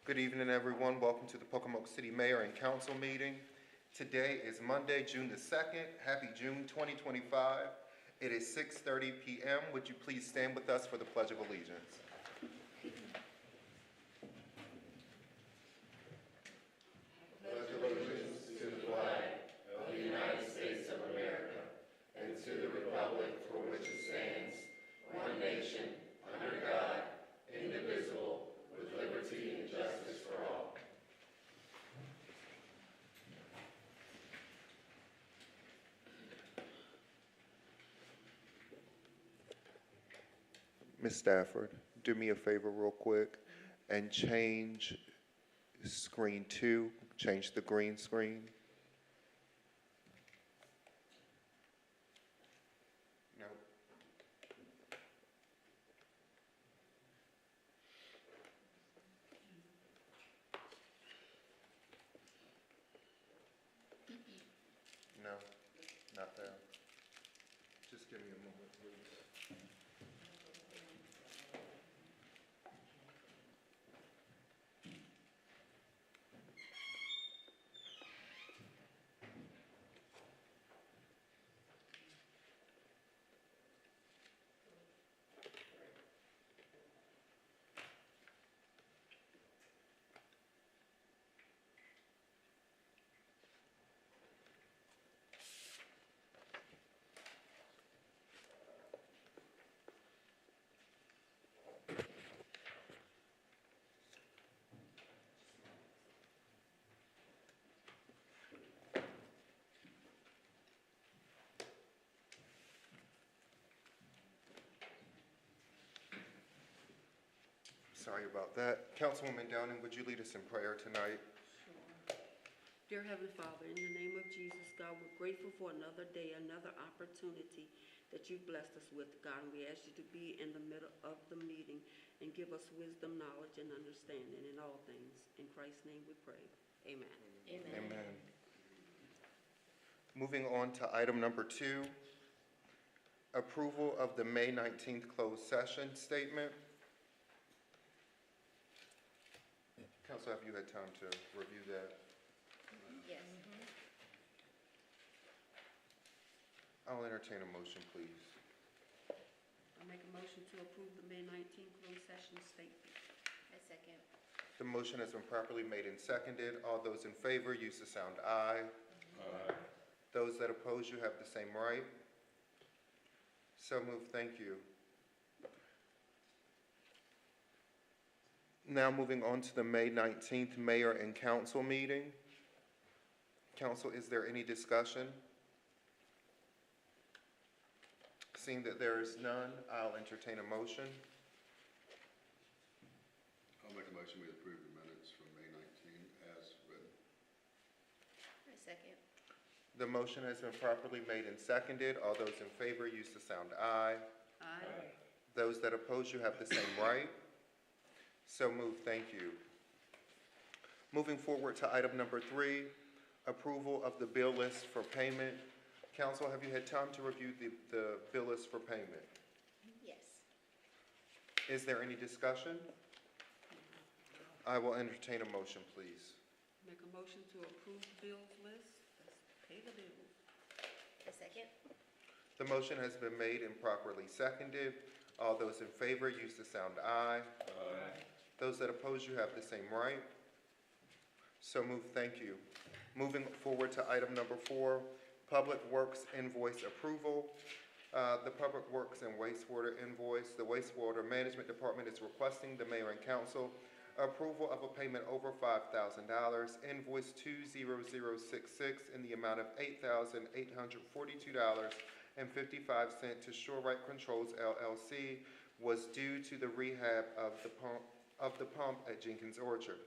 Good evening, everyone. Welcome to the Pocomoke City Mayor and Council meeting. Today is Monday, June the 2nd. Happy June 2025. It is 6:30 p.m. Would you please stand with us for the Pledge of Allegiance? Pledge allegiance to the flag of the United States of America and to the republic for which it stands, one nation, under God, indivisible, with liberty and justice for all. Ms. Stafford, do me a favor real quick and change screen 2, change the green screen. No. No, not there. Just give me a moment, please. Sorry about that. Councilwoman Downing, would you lead us in prayer tonight? Sure. Dear Heavenly Father, in the name of Jesus, God, we're grateful for another day, another opportunity that you've blessed us with, God. And we ask you to be in the middle of the meeting and give us wisdom, knowledge, and understanding in all things. In Christ's name we pray. Amen. Amen. Amen. Moving on to item number 2, approval of the May 19th closed session statement. Council, have you had time to review that? Yes. I'll entertain a motion, please. I make a motion to approve the May 19th closed session statement. I second. The motion has been properly made and seconded. All those in favor use the sound aye. Aye. Those that oppose, you have the same right. So moved. Thank you. Now moving on to the May 19th Mayor and Council meeting. Council, is there any discussion? Seeing that there is none, I'll entertain a motion. I'll make a motion we approve the minutes from May 19 as written. I second. The motion has been properly made and seconded. All those in favor use the sound aye. Aye. Those that oppose, you have the same right. So moved. Thank you. Moving forward to item number 3, approval of the bill list for payment. Council, have you had time to review the bill list for payment? Yes. Is there any discussion? I will entertain a motion, please. Make a motion to approve the bills list. Let's pay the bills. I second. The motion has been made and properly seconded. All those in favor use the sound aye. Aye. Those that oppose, you have the same right. So moved. Thank you. Moving forward to item number 4, Public Works invoice approval. The Public Works and Wastewater invoice. The Wastewater Management Department is requesting the Mayor and Council approval of a payment over $5,000, invoice 20066 in the amount of $8,842.55 to Shore Right Controls LLC was due to the rehab of the pump at Jenkins Orchard.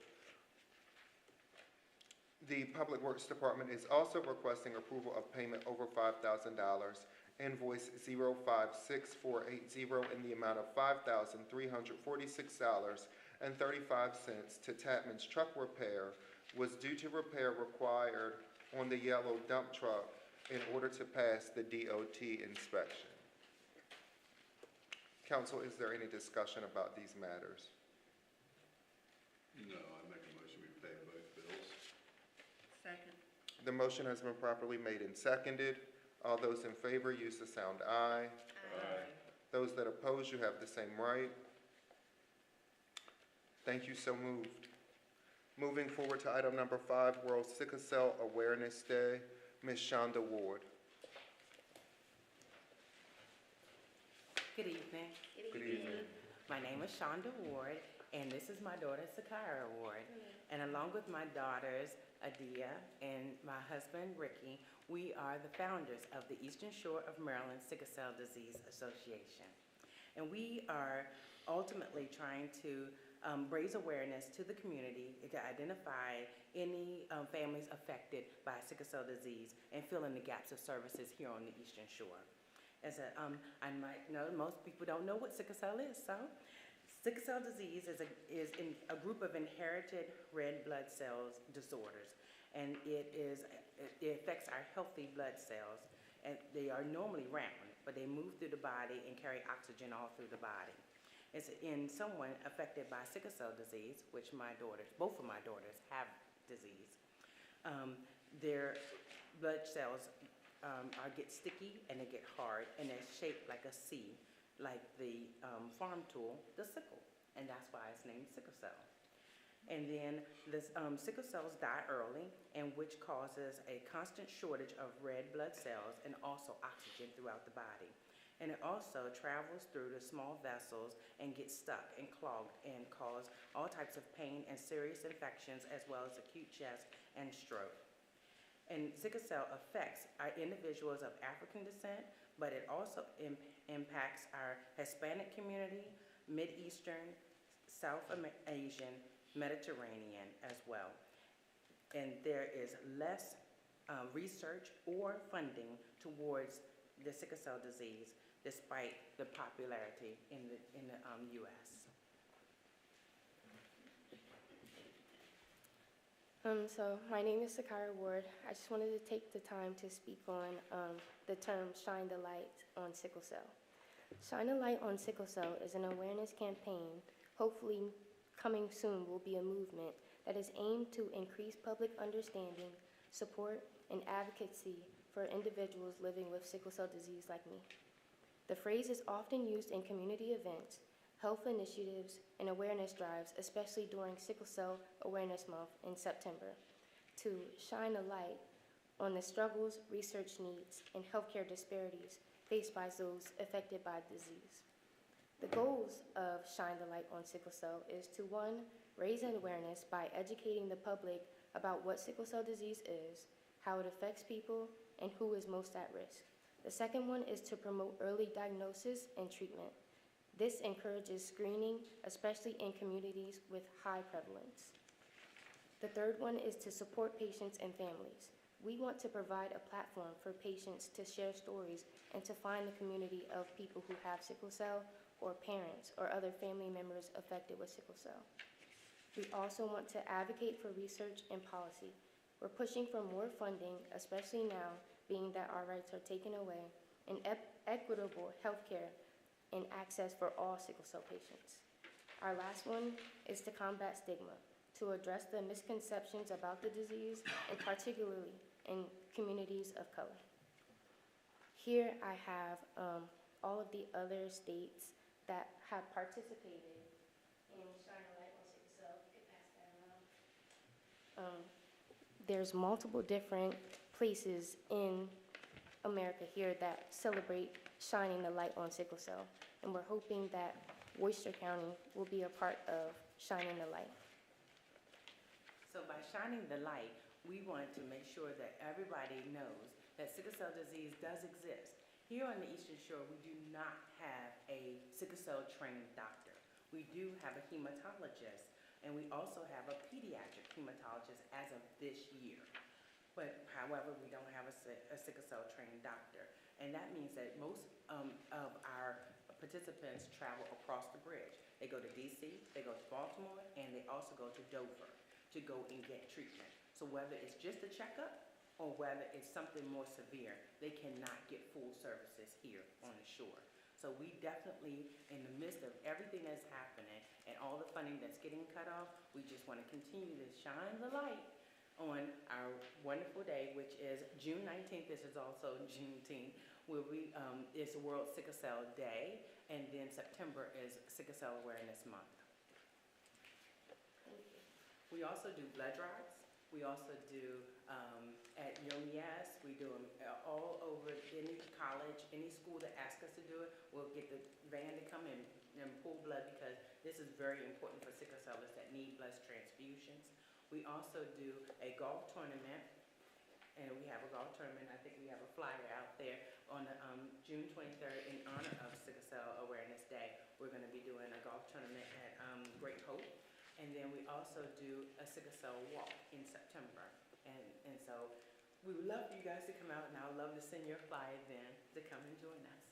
The Public Works Department is also requesting approval of payment over $5,000, invoice 056480 in the amount of $5,346.35 to Tapman's Truck Repair was due to repair required on the yellow dump truck in order to pass the DOT inspection. Council, is there any discussion about these matters? No, I make The motion has been properly made and seconded. All those in favor use the sound aye. Aye. Those that oppose, you have the same right. Thank you, so moved. Moving forward to item number 5, World Sickle Cell Awareness Day. Ms. Shonda Ward. Good evening. Good evening. My name is Shonda Ward, and this is my daughter, Sakara Ward. And along with my daughters, Adia, and my husband, Ricky, we are the founders of the Eastern Shore of Maryland Sickle Cell Disease Association. And we are ultimately trying to raise awareness to the community to identify any families affected by sickle cell disease and fill in the gaps of services here on the Eastern Shore. As I might know, most people don't know what sickle cell is. So, sickle cell disease is a group of inherited red blood cells disorders, and it affects our healthy blood cells. And they are normally round, but they move through the body and carry oxygen all through the body. It's in someone affected by sickle cell disease, which both of my daughters have disease. Their blood cells get sticky and they get hard, and they're shaped like a C, like the farm tool, the sickle, and that's why it's named sickle cell. And then the sickle cells die early, and which causes a constant shortage of red blood cells and also oxygen throughout the body. And it also travels through the small vessels and gets stuck and clogged and cause all types of pain and serious infections, as well as acute chest and stroke. And sickle cell affects our individuals of African descent, but it also impacts our Hispanic community, Mid-Eastern, South Asian, Mediterranean as well. And there is less research or funding towards the sickle cell disease, despite the popularity in the U.S. So my name is Sakara Ward. I just wanted to take the time to speak on the term Shine the Light on Sickle Cell. Shine a Light on Sickle Cell is an awareness campaign. Hopefully coming soon will be a movement that is aimed to increase public understanding, support, and advocacy for individuals living with sickle cell disease like me. The phrase is often used in community events, health initiatives, and awareness drives, especially during Sickle Cell Awareness Month in September, to shine a light on the struggles, research needs, and healthcare disparities faced by those affected by disease. The goals of Shine the Light on Sickle Cell is to, 1, raise awareness by educating the public about what sickle cell disease is, how it affects people, and who is most at risk. The second one is to promote early diagnosis and treatment. This encourages screening, especially in communities with high prevalence. The third one is to support patients and families. We want to provide a platform for patients to share stories and to find the community of people who have sickle cell or parents or other family members affected with sickle cell. We also want to advocate for research and policy. We're pushing for more funding, especially now, being that our rights are taken away, and equitable healthcare and access for all sickle cell patients. Our last one is to combat stigma, to address the misconceptions about the disease, and particularly in communities of color. Here I have all of the other states that have participated in Shine a Light on Sickle Cell. You can pass that around. There's multiple different places in America here that celebrate shining the light on sickle cell, and we're hoping that Worcester County will be a part of shining the light. So by shining the light, we want to make sure that everybody knows that sickle cell disease does exist. Here on the Eastern Shore, we do not have a sickle cell trained doctor. We do have a hematologist, and we also have a pediatric hematologist as of this year. But however, we don't have a sickle cell trained doctor. And that means that most of our participants travel across the bridge. They go to DC, they go to Baltimore, and they also go to Dover to go and get treatment. So whether it's just a checkup or whether it's something more severe, they cannot get full services here on the shore. So we definitely, in the midst of everything that's happening and all the funding that's getting cut off, we just want to continue to shine the light on our wonderful day, which is June 19th. This is also Juneteenth, where it's World Sickle Cell Day, and then September is Sickle Cell Awareness Month. We also do blood drives. We also do at UMES, we do them all over any college, any school that asks us to do it. We'll get the van to come in and pull blood because this is very important for sickle cellers that need blood transfusions. We also do a golf tournament, and we have a golf tournament. I think we have a flyer out there on the, June 23rd in honor of Sickle Cell Awareness Day. We're going to be doing a golf tournament at Great Hope. And then we also do a sickle cell walk in September. And so we would love for you guys to come out, and I would love to send your flyer then to come and join us.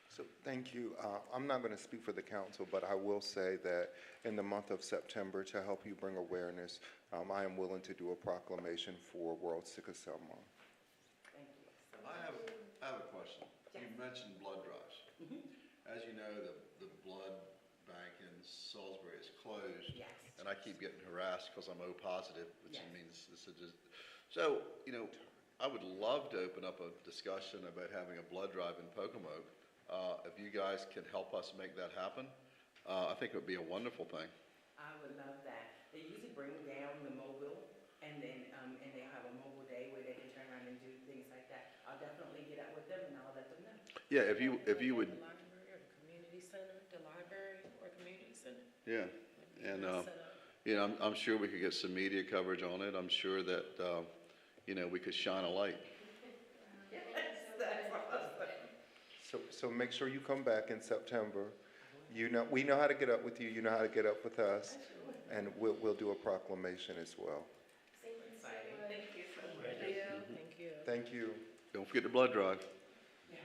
So thank you. I'm not going to speak for the council, but I will say that in the month of September, to help you bring awareness, I am willing to do a proclamation for World Sickle Cell Month. Thank you. I have a question. You mentioned blood drives. As you know, the blood bank in Salisbury is closed. Yes. And I keep getting harassed because I'm O positive, which Yes. means this is just, so, you know, I would love to open up a discussion about having a blood drive in Pocomoke. If you guys can help us make that happen, I think it would be a wonderful thing. I would love that. They usually bring down the mobile, and then and they have a mobile day where they can turn around and do things like that. I'll definitely get up with them, and I'll let them know. Yeah, if you would, The library or the community center, the library or community center. yeah. And, Set up. you know, I'm sure we could get some media coverage on it. I'm sure that, you know, we could shine a light. So make sure you come back in September. You know, we know how to get up with you. You know how to get up with us, and we'll do a proclamation as well. Exciting. Thank you so much. Thank you. Thank you. Don't forget the blood drive. Yes.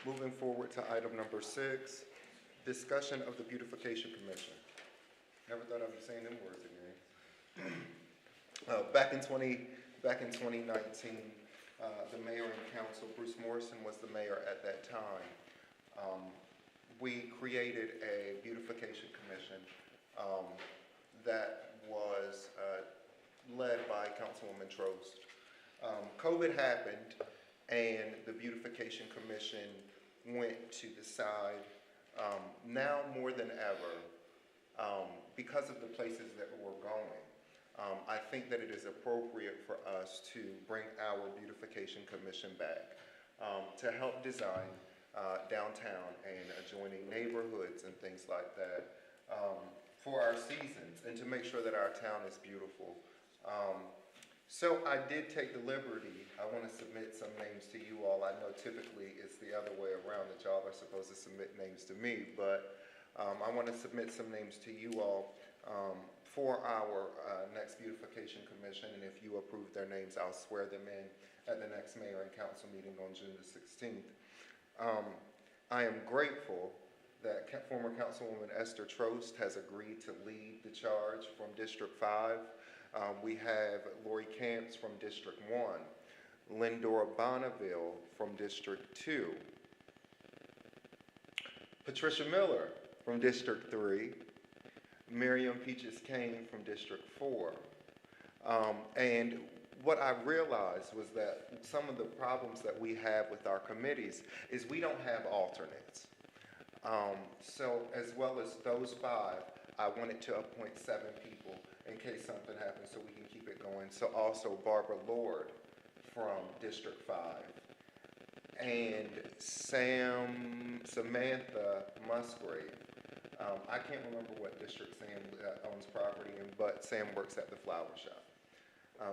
Moving forward to item number 6, discussion of the Beautification Commission. Never thought I'd be saying them words again. Back in 2019, the mayor and council, Bruce Morrison was the mayor at that time. We created a beautification commission that was led by Councilwoman Trost. COVID happened, and the beautification commission went to the side. Now more than ever, because of the places that we're going, I think that it is appropriate for us to bring our beautification commission back to help design downtown and adjoining neighborhoods and things like that for our seasons and to make sure that our town is beautiful. So I did take the liberty. I want to submit some names to you all. I know typically it's the other way around that y'all are supposed to submit names to me, but I want to submit some names to you all for our next beautification commission, and if you approve their names, I'll swear them in at the next mayor and council meeting on June the 16th. I am grateful that former Councilwoman Esther Trost has agreed to lead the charge from District 5. We have Lori Camps from District 1, Lindora Bonneville from District 2, Patricia Miller from District 3, Miriam Peaches Kane from District 4. And what I realized was that some of the problems that we have with our committees is we don't have alternates. So as well as those 5, I wanted to appoint 7 people in case something happens so we can keep it going. So also Barbara Lord from District 5 and Samantha Musgrave. I can't remember what district Sam owns property in, but Sam works at the flower shop.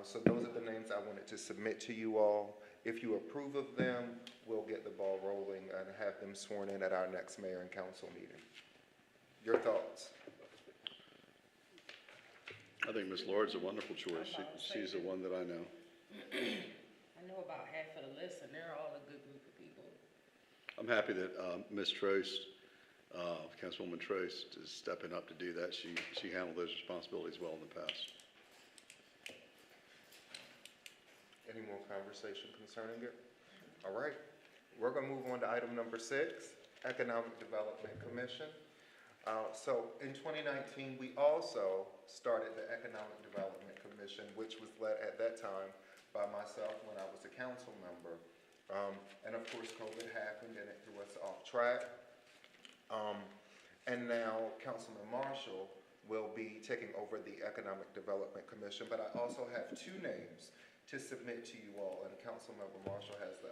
So those are the names I wanted to submit to you all. If you approve of them, we'll get the ball rolling and have them sworn in at our next mayor and council meeting. Your thoughts? I think Ms. Lord's a wonderful choice. She's the one that I know. I know about half of the list, and they're all a good group of people. I'm happy that Ms. Trost, Councilwoman Trost, is stepping up to do that. She handled those responsibilities well in the past. Any more conversation concerning it? All right, we're gonna move on to item number 6, Economic Development Commission. So in 2019, we also started the Economic Development Commission, which was led at that time by myself when I was a council member. And of course, COVID happened and it threw us off track. And now Councilman Marshall will be taking over the Economic Development Commission, but I also have two names to submit to you all, and Councilmember Marshall has the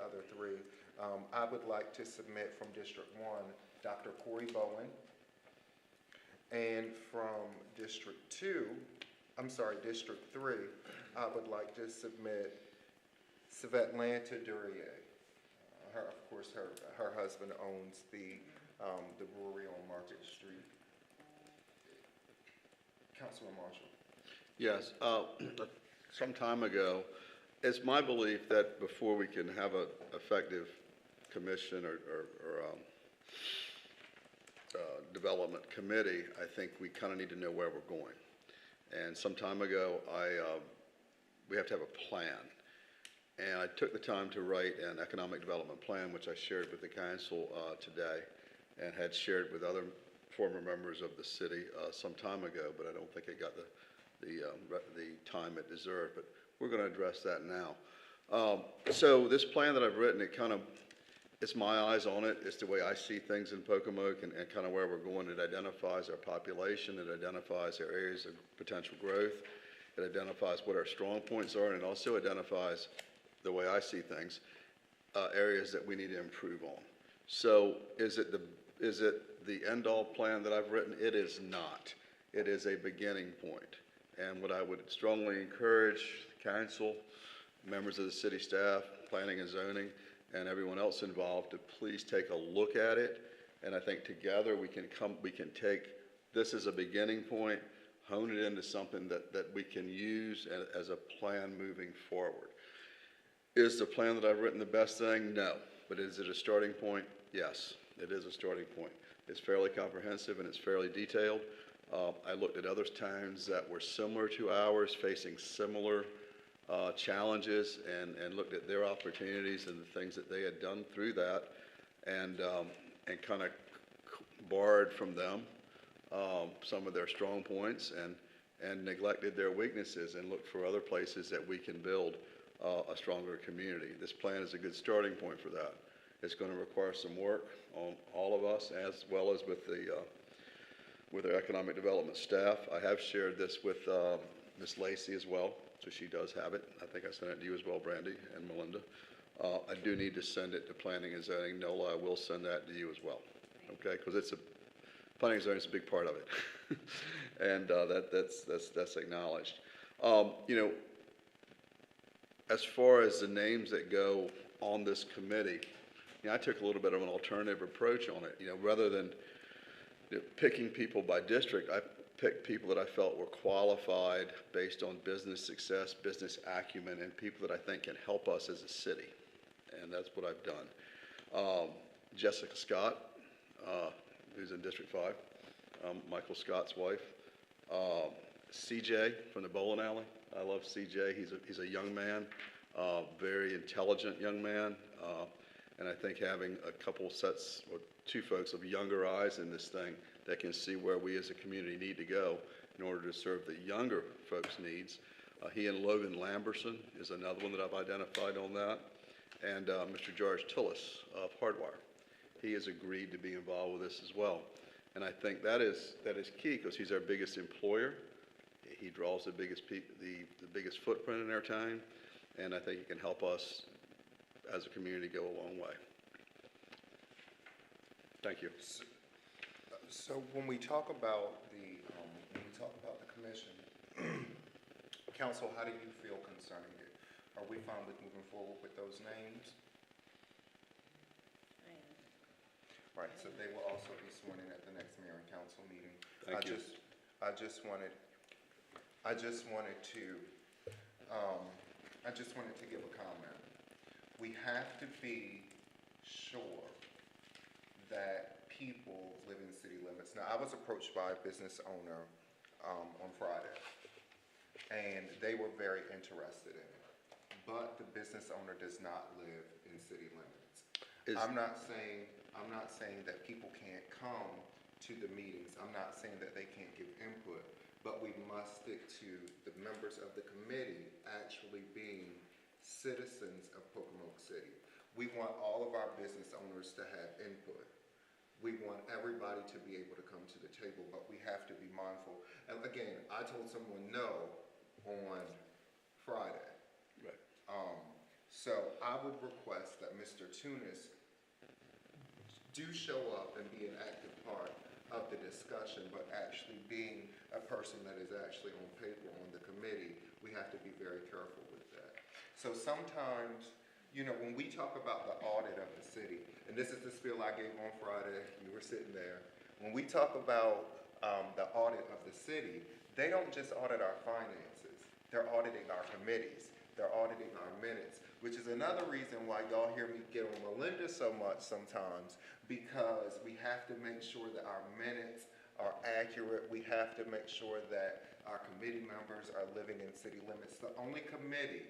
other three. I would like to submit from District 1, Dr. Corey Bowen, and from District 3, I would like to submit Svetlana Duryea. Her husband owns the brewery on Market Street. Councilman Marshall. Yes, some time ago, it's my belief that before we can have an effective commission or development committee, I think we kind of need to know where we're going. And some time ago, we have to have a plan. And I took the time to write an economic development plan, which I shared with the council today, and had shared with other former members of the city some time ago, but I don't think it got the time it deserved. But we're going to address that now. So this plan that I've written, it's my eyes on it. It's the way I see things in Pocomoke and kind of where we're going. It identifies our population. It identifies our areas of potential growth. It identifies what our strong points are, and it also identifies, the way I see things, areas that we need to improve on. So is it the end-all plan that I've written? It is not. It is a beginning point. And what I would strongly encourage the council, members of the city staff, planning and zoning, and everyone else involved to please take a look at it. And I think together we can take this as a beginning point, hone it into something that we can use as a plan moving forward. Is the plan that I've written the best thing? No. But is it a starting point? Yes, it is a starting point. It's fairly comprehensive and it's fairly detailed. I looked at other towns that were similar to ours, facing similar challenges, and looked at their opportunities and the things that they had done through that, and kind of borrowed from them some of their strong points and neglected their weaknesses, and looked for other places that we can build a stronger community. This plan is a good starting point for that. It's going to require some work on all of us, as well as with our economic development staff. I have shared this with Ms. Lacey as well, so she does have it. I think I sent it to you as well, Brandy and Melinda. I do need to send it to planning and zoning. Nola, I will send that to you as well, okay? Because planning and zoning is a big part of it, and that's acknowledged. As far as the names that go on this committee, I took a little bit of an alternative approach on it. Rather than picking people by district, I picked people that I felt were qualified based on business success, business acumen, and people that I think can help us as a city. And that's what I've done. Jessica Scott, who's in District 5, Michael Scott's wife. CJ from the bowling alley. I love CJ. He's a young man, very intelligent young man. And I think having a couple sets, or two folks of younger eyes in this thing that can see where we as a community need to go in order to serve the younger folks' needs. He and Logan Lamberson is another one that I've identified on that. And Mr. George Tillis of Hardwire. He has agreed to be involved with this as well. And I think that is key, because he's our biggest employer. He draws the biggest footprint in our town, and I think he can help us as a community go a long way. Thank you. So when we talk about the commission, council, how do you feel concerning it? Are we fine with moving forward with those names? Right, so they will also be sworn in at the next mayor and council meeting. Thank you. I just wanted to give a comment. We have to be sure that people live in city limits. Now, I was approached by a business owner on Friday, and they were very interested in it. But the business owner does not live in city limits. I'm not saying that people can't come to the meetings. I'm not saying that they can't give input, but we must stick to the members of the committee actually being citizens of Pocomoke City. We want all of our business owners to have input. We want everybody to be able to come to the table, but we have to be mindful. And again, I told someone no on Friday. Right. So I would request that Mr. Tunis do show up and be an active part of the discussion, but actually being a person that is actually on paper on the committee, we have to be very careful with that. So sometimes, you know, when we talk about the audit of the city, and this is the spiel I gave on Friday, you were sitting there. When we talk about the audit of the city, they don't just audit our finances. They're auditing our committees. They're auditing our minutes, which is another reason why y'all hear me get on Melinda so much sometimes, because we have to make sure that our minutes are accurate. We have to make sure that our committee members are living in city limits. The only committee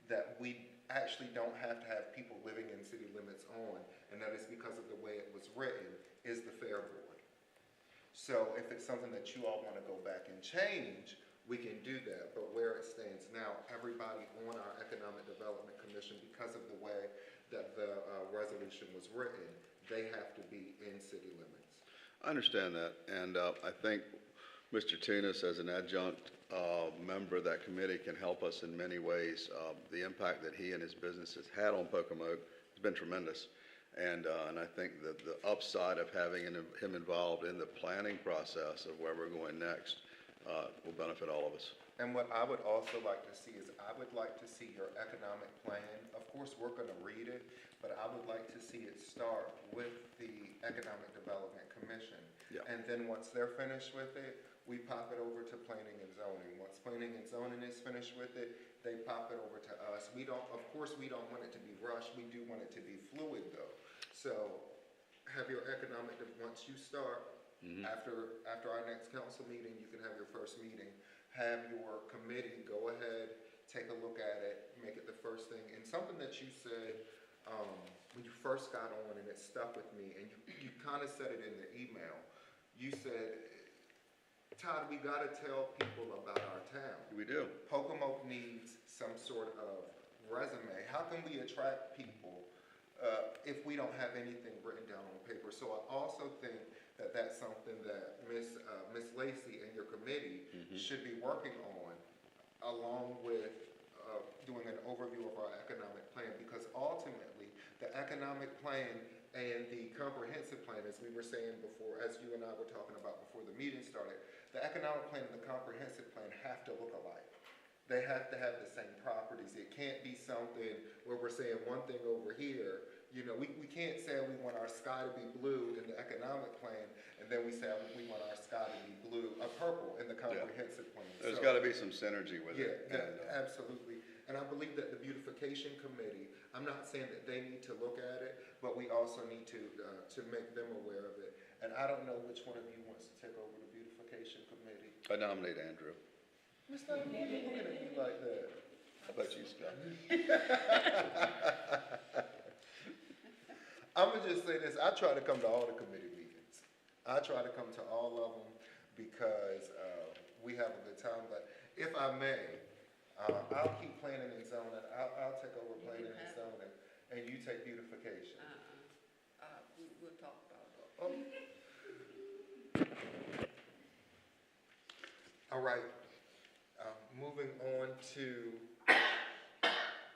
that we actually don't have to have people living in city limits on, and that is because of the way it was written, is the Fair Board. So if it's something that you all want to go back and change, we can do that. But where it stands now, everybody on our Economic Development Commission, because of the way that the resolution was written, they have to be in city limits. I understand that, and I think Mr. Tunis, as an adjunct member of that committee, can help us in many ways. The impact that he and his business has had on Pocomoke has been tremendous, and I think that the upside of having him involved in the planning process of where we're going next will benefit all of us. And what I would also like to see is, I would like to see your economic plan. Of course, we're going to read it, but I would like to see it start with the Economic Development Commission. Yeah. And then once they're finished with it, we pop it over to Planning and Zoning. Once Planning and Zoning is finished with it, they pop it over to us. Of course, we don't want it to be rushed. We do want it to be fluid, though. So have your once you start, after our next council meeting, you can have your first meeting. Have your committee go ahead, take a look at it, make it the first thing. And something that you said when you first got on, and it stuck with me, and you kind of said it in the email. You said, Todd, we got to tell people about our town. We do. Pocomoke needs some sort of resume. How can we attract people if we don't have anything written down on paper? So I also think that that's something that Miss Lacy and your committee should be working on, along with doing an overview of our economic plan, because ultimately the economic plan and the comprehensive plan, as we were saying before, as you and I were talking about before the meeting started, the economic plan and the comprehensive plan have to look alike. They have to have the same properties. It can't be something where we're saying one thing over here. You know, we can't say we want our sky to be blue in the economic plan, and then we say we want our sky to be purple in the comprehensive plan. There's got to be some synergy with it. Yeah, absolutely. And I believe that the beautification committee, I'm not saying that they need to look at it, but we also need to make them aware of it. And I don't know which one of you wants to take over the beautification committee. I nominate Andrew. Mr. Looking at me like that. How about you, Scott? I'm going to just say this. I try to come to all the committee meetings. I try to come to all of them because we have a good time. But if I may, I'll keep planning and zoning. I'll take over planning and zoning, and you take beautification. We'll talk about it. Oh. All right. Moving on to,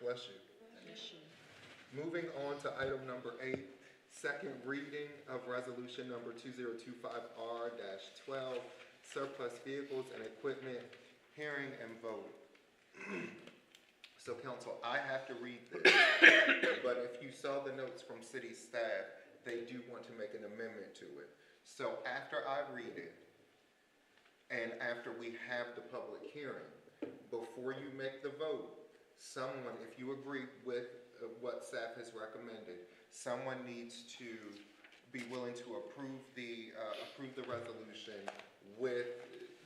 bless you. Moving on to item number 8, second reading of resolution number 2025R-12, surplus vehicles and equipment, hearing and vote. So council, I have to read this, but if you saw the notes from city staff, they do want to make an amendment to it. So after I read it, and after we have the public hearing, before you make the vote, someone, if you agree with what staff has recommended, someone needs to be willing to approve the resolution with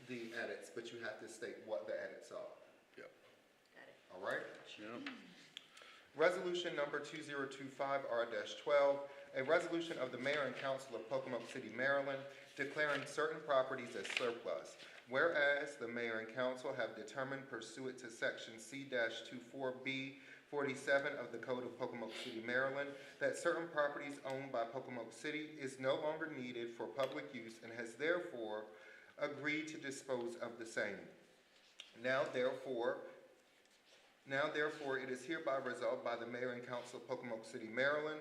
the edits, but you have to state what the edits are. Yep. Got it. All right? Yep. Resolution number 2025-R-12, a resolution of the Mayor and Council of Pocomoke City, Maryland, declaring certain properties as surplus. Whereas the Mayor and Council have determined pursuant to Section C-24B 47 of the Code of Pocomoke City, Maryland, that certain properties owned by Pocomoke City is no longer needed for public use and has therefore agreed to dispose of the same. Now therefore, it is hereby resolved by the Mayor and Council of Pocomoke City, Maryland,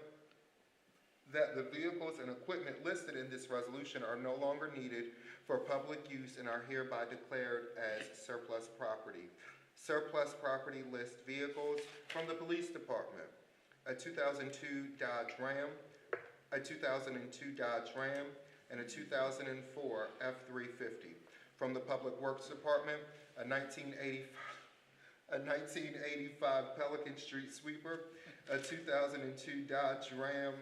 that the vehicles and equipment listed in this resolution are no longer needed for public use and are hereby declared as surplus property. Surplus property list vehicles from the Police Department: a 2002 Dodge Ram, a 2002 Dodge Ram, and a 2004 F-350. From the Public Works Department, a 1985 Pelican Street Sweeper, a 2002 Dodge Ram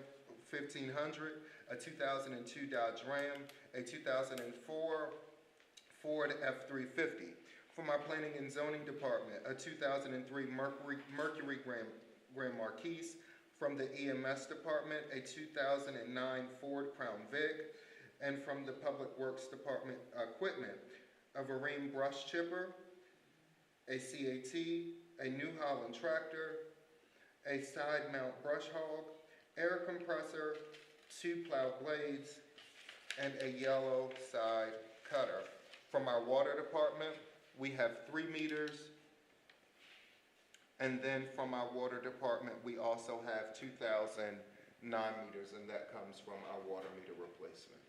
1500, a 2002 Dodge Ram, a 2004 Ford F-350. For my Planning and Zoning Department, a 2003 Mercury Grand Marquis. From the EMS Department, a 2009 Ford Crown Vic. And from the Public Works Department equipment, a Vereen brush chipper, a CAT, a New Holland tractor, a side mount brush hog, air compressor, 2 plow blades, and a yellow side cutter. From our water department, we have 3 meters, and then from our water department, we also have 2009 meters, and that comes from our water meter replacement.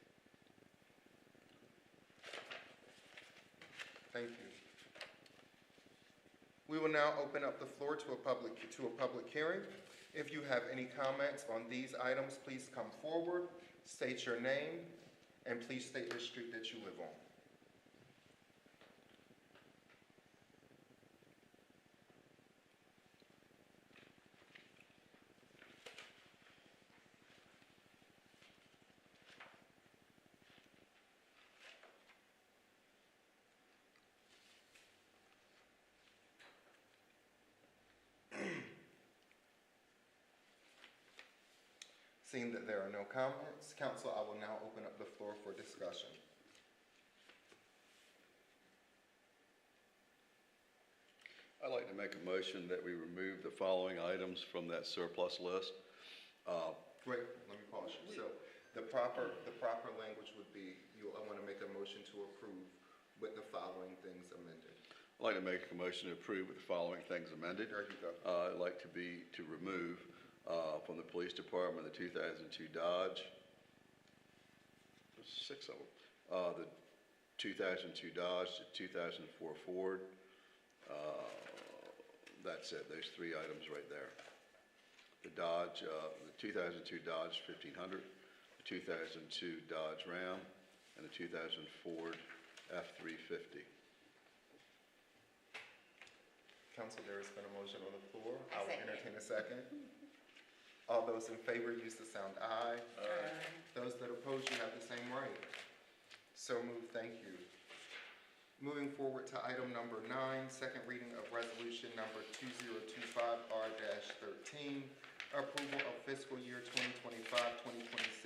Thank you. We will now open up the floor to a public hearing. If you have any comments on these items, please come forward, state your name, and please state the street that you live on. Seeing that there are no comments, Council, I will now open up the floor for discussion. I'd like to make a motion that we remove the following items from that surplus list. Wait, let me pause you. So the proper language would be, I want to make a motion to approve with the following things amended. I'd like to make a motion to approve with the following things amended. There you go. I'd like to remove from the Police Department the 2002 Dodge. There's 6 of them. The 2002 Dodge, the 2004 Ford. That's it. Those 3 items right there. The Dodge, the 2002 Dodge 1500, the 2002 Dodge Ram, and the 2000 Ford F-350. Council, there has been a motion on the floor. I I will second. entertain a second. All those in favor use the sound aye. Aye. Those that oppose, you have the same right. So moved, thank you. Moving forward to item number 9, second reading of resolution number 2025-R-13, approval of fiscal year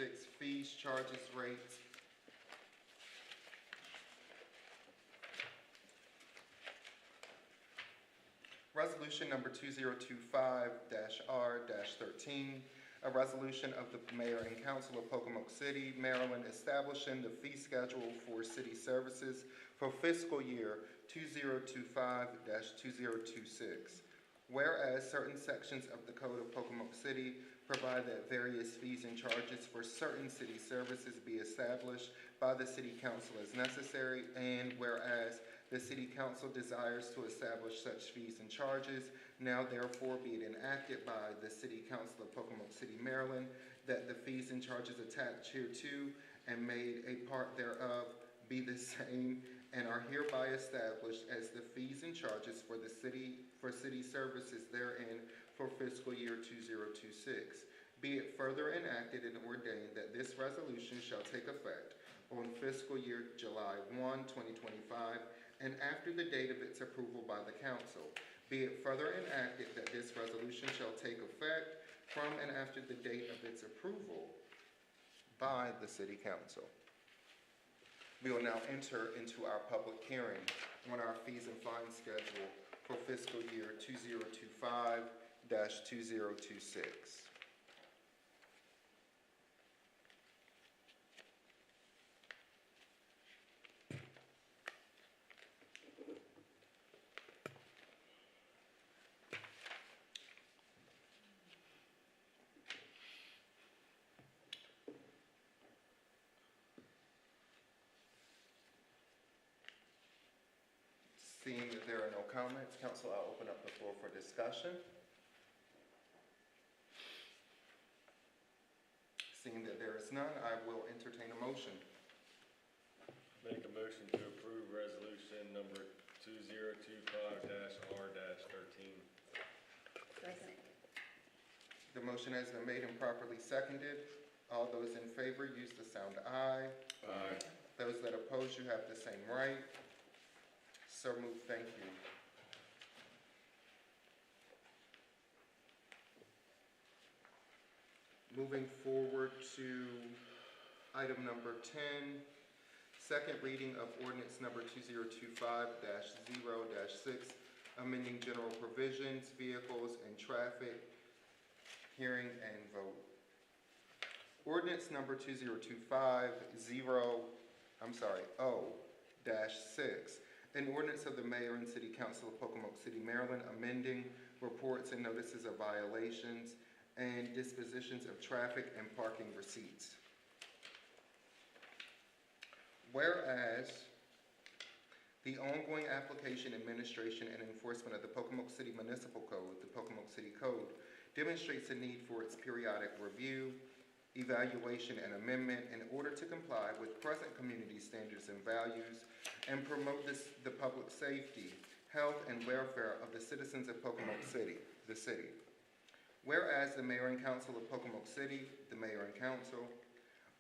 2025-2026 fees, charges, rates. Resolution number 2025-R-13, a resolution of the Mayor and Council of Pocomoke City, Maryland, establishing the fee schedule for city services for fiscal year 2025-2026. Whereas certain sections of the Code of Pocomoke City provide that various fees and charges for certain city services be established by the City Council as necessary, and whereas the City Council desires to establish such fees and charges, now therefore be it enacted by the City Council of Pocomoke City, Maryland, that the fees and charges attached hereto and made a part thereof be the same and are hereby established as the fees and charges for city services therein for fiscal year 2026. Be it further enacted and ordained that this resolution shall take effect on fiscal year July 1, 2025, and after the date of its approval by the council. Be it further enacted that this resolution shall take effect from and after the date of its approval by the City Council. We will now enter into our public hearing on our fees and fines schedule for fiscal year 2025-2026. Seeing that there are no comments, council, I'll open up the floor for discussion. Seeing that there is none, I will entertain a motion. Make a motion to approve resolution number 2025-R-13. Second. The motion has been made and properly seconded. All those in favor use the sound aye. Aye. Those that oppose, you have the same right. So moved, thank you. Moving forward to item number 10, second reading of ordinance number 2025-0-6, amending general provisions, vehicles, and traffic, hearing and vote. Ordinance number 2025-0-6, an ordinance of the mayor and city council of Pocomoke City, Maryland, amending reports and notices of violations and dispositions of traffic and parking receipts. Whereas the ongoing application, administration, and enforcement of the Pocomoke City Municipal Code, the Pocomoke City Code, demonstrates a need for its periodic review, evaluation, and amendment in order to comply with present community standards and values and promote the public safety, health, and welfare of the citizens of Pocomoke City, the city. Whereas the Mayor and Council of Pocomoke City, the Mayor and Council,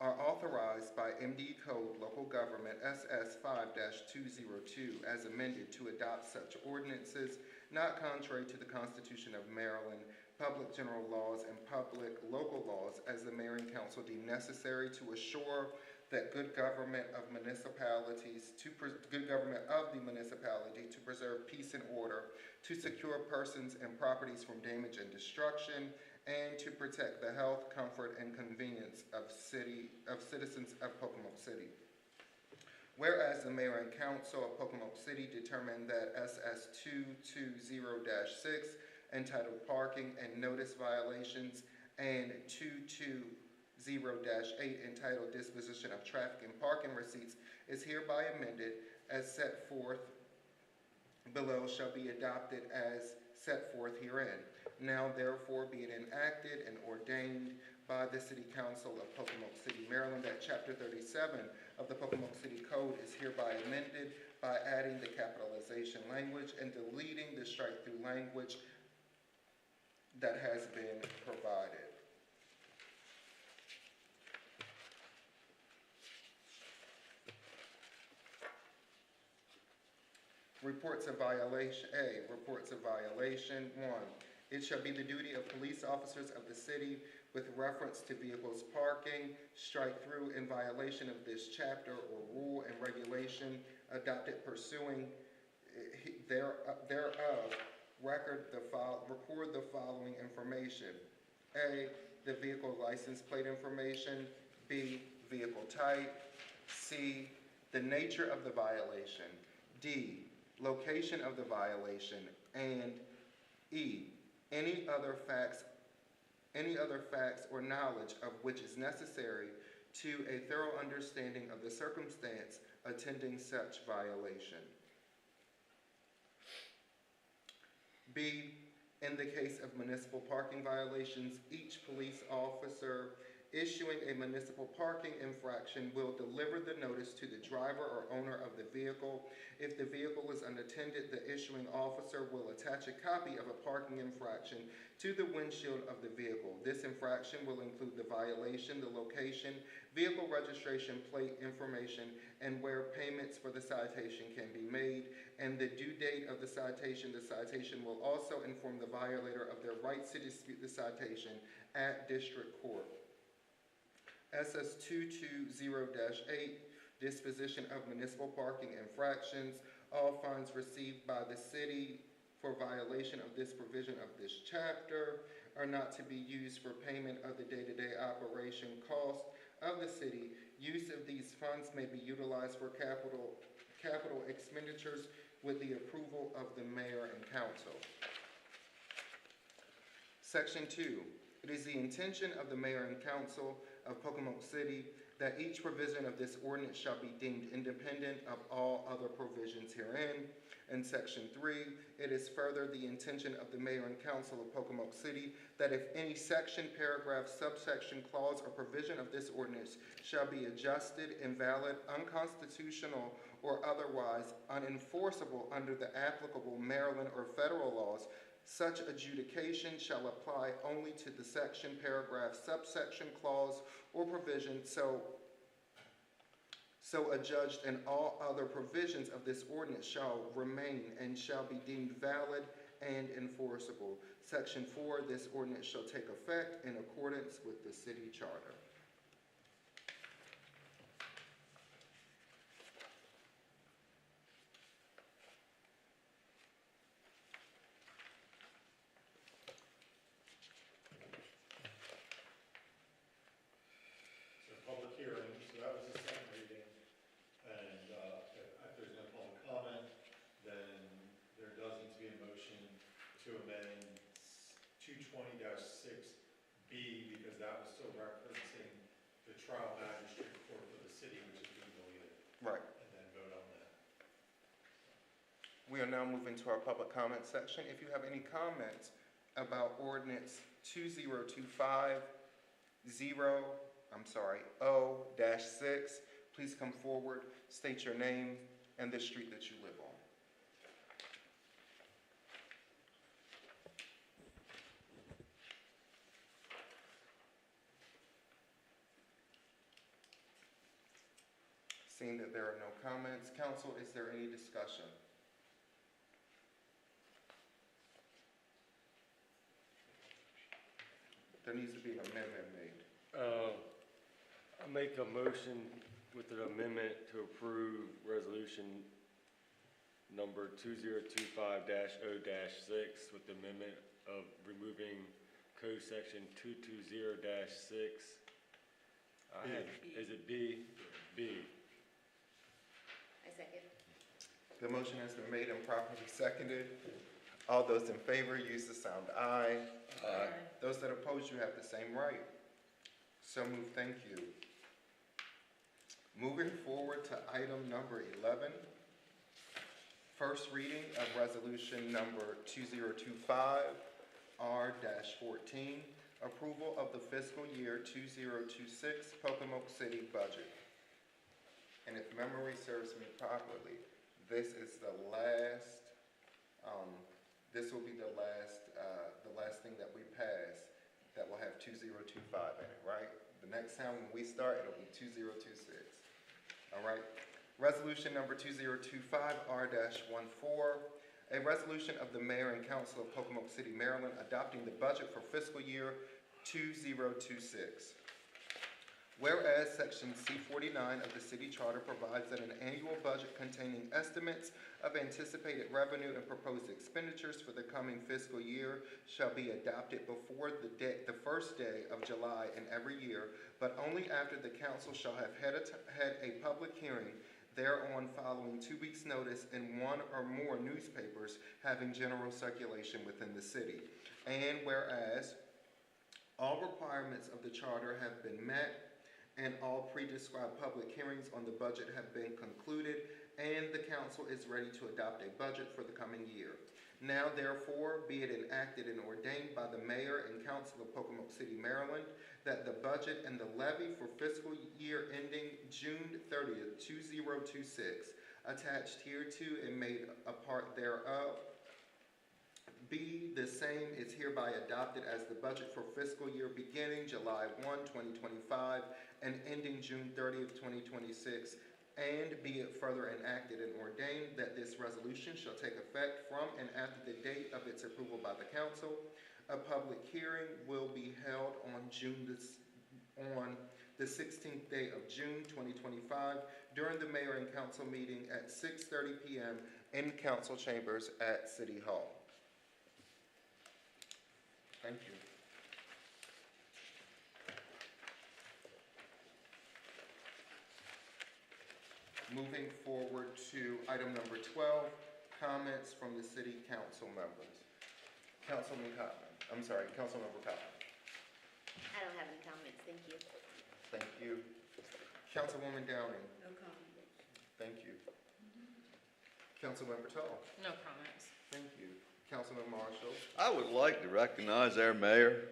are authorized by MD Code Local Government SS 5-202 as amended to adopt such ordinances not contrary to the Constitution of Maryland, public general laws, and public local laws as the Mayor and Council deem necessary to assure that good government of the municipality to preserve peace and order, to secure persons and properties from damage and destruction, and to protect the health, comfort, and convenience of citizens of Pocomoke City. Whereas the Mayor and Council of Pocomoke City determined that SS 220-6, entitled Parking and Notice Violations, and 220-8, entitled Disposition of Traffic and Parking Receipts, is hereby amended as set forth below shall be adopted as set forth herein. Now therefore be it enacted and ordained by the City Council of Pocomoke City, Maryland, that Chapter 37 of the Pocomoke City Code is hereby amended by adding the capitalization language and deleting the strike-through language that has been provided. Reports of violation. A, reports of violation. 1, it shall be the duty of police officers of the city with reference to vehicles parking, strike through in violation of this chapter or rule and regulation adopted pursuing thereof, record the following information. A, the vehicle license plate information. B, vehicle type. C, the nature of the violation. D, location of the violation. And E, any other facts or knowledge of which is necessary to a thorough understanding of the circumstance attending such violation. B, in the case of municipal parking violations, each police officer issuing a municipal parking infraction will deliver the notice to the driver or owner of the vehicle. If the vehicle is unattended, the issuing officer will attach a copy of a parking infraction to the windshield of the vehicle. This infraction will include the violation, the location, vehicle registration plate information, and where payments for the citation can be made, and the due date of the citation. The citation will also inform the violator of their rights to dispute the citation at district court. SS 220-8, disposition of municipal parking infractions. All funds received by the city for violation of this provision of this chapter are not to be used for payment of the day-to-day operation cost of the city. Use of these funds may be utilized for capital expenditures with the approval of the mayor and council. Section 2. It is the intention of the mayor and council of Pocomoke City that each provision of this ordinance shall be deemed independent of all other provisions herein. In Section 3, it is further the intention of the mayor and council of Pocomoke City that if any section, paragraph, subsection, clause, or provision of this ordinance shall be adjusted, invalid, unconstitutional, or otherwise unenforceable under the applicable Maryland or federal laws, such adjudication shall apply only to the section, paragraph, subsection, clause, or provision so adjudged, and all other provisions of this ordinance shall remain and shall be deemed valid and enforceable. Section 4, this ordinance shall take effect in accordance with the city charter. Public hearing, so that was the second reading, and if there's no public comment, then there does need to be a motion to amend 220-6B, because that was still referencing the trial magistrate court for the city, which is being deleted, Right. and then vote on that. We are now moving to our public comment section. If you have any comments about ordinance 0-6, please come forward, state your name and the street that you live on. Seeing that there are no comments, council, is there any discussion? There needs to be an amendment made. I make a motion with an amendment to approve resolution number 2025-0-6 with the amendment of removing code section 220-6. Is it B? B. I second. The motion has been made and properly seconded. All those in favor use the sound aye. Aye. Those that oppose, you have the same right. So moved, thank you. Moving forward to item number 11. First reading of resolution number 2025-R-14, approval of the fiscal year 2026 Pocomoke City budget. And if memory serves me properly, this is the last, this will be the last thing that we pass that will have 2025 in it, right? The next time when we start, it'll be 2026. All right. Resolution number 2025-R-14, a resolution of the Mayor and Council of Pocomoke City, Maryland, adopting the budget for fiscal year 2026. Whereas Section C-49 of the City Charter provides that an annual budget containing estimates of anticipated revenue and proposed expenditures for the coming fiscal year shall be adopted before the first day of July in every year, but only after the council shall have had a public hearing thereon following 2 weeks' notice in one or more newspapers having general circulation within the city. And whereas all requirements of the charter have been met and all pre-described public hearings on the budget have been concluded, and the council is ready to adopt a budget for the coming year. Now therefore be it enacted and ordained by the Mayor and Council of Pocomoke City, Maryland, that the budget and the levy for fiscal year ending June 30th, 2026, attached hereto and made a part thereof, B, the same is hereby adopted as the budget for fiscal year beginning July 1, 2025, and ending June 30th, 2026, and be it further enacted and ordained that this resolution shall take effect from and after the date of its approval by the council. A public hearing will be held on the 16th day of June 2025 during the mayor and council meeting at 6:30 p.m. in council chambers at City Hall. Thank you. Moving forward to item number 12, comments from the city council members. Councilmember Cotton. I don't have any comments, thank you. Thank you. Councilwoman Downing. No comments. Thank you. Councilmember Tall. No comments. Thank you. Councilman Marshall. I would like to recognize our mayor,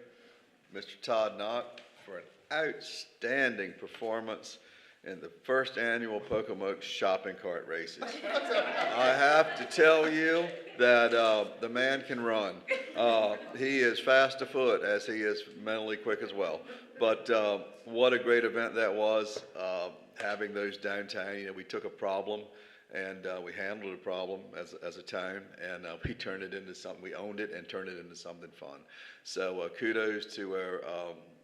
Mr. Todd Knott, for an outstanding performance in the first annual Pocomoke shopping cart races. I have to tell you that the man can run. He is fast afoot as he is mentally quick as well. But what a great event that was, having those downtown. You know, we took a problem and we handled a problem as a town, and we turned it into something. We owned it and turned it into something fun. So kudos to our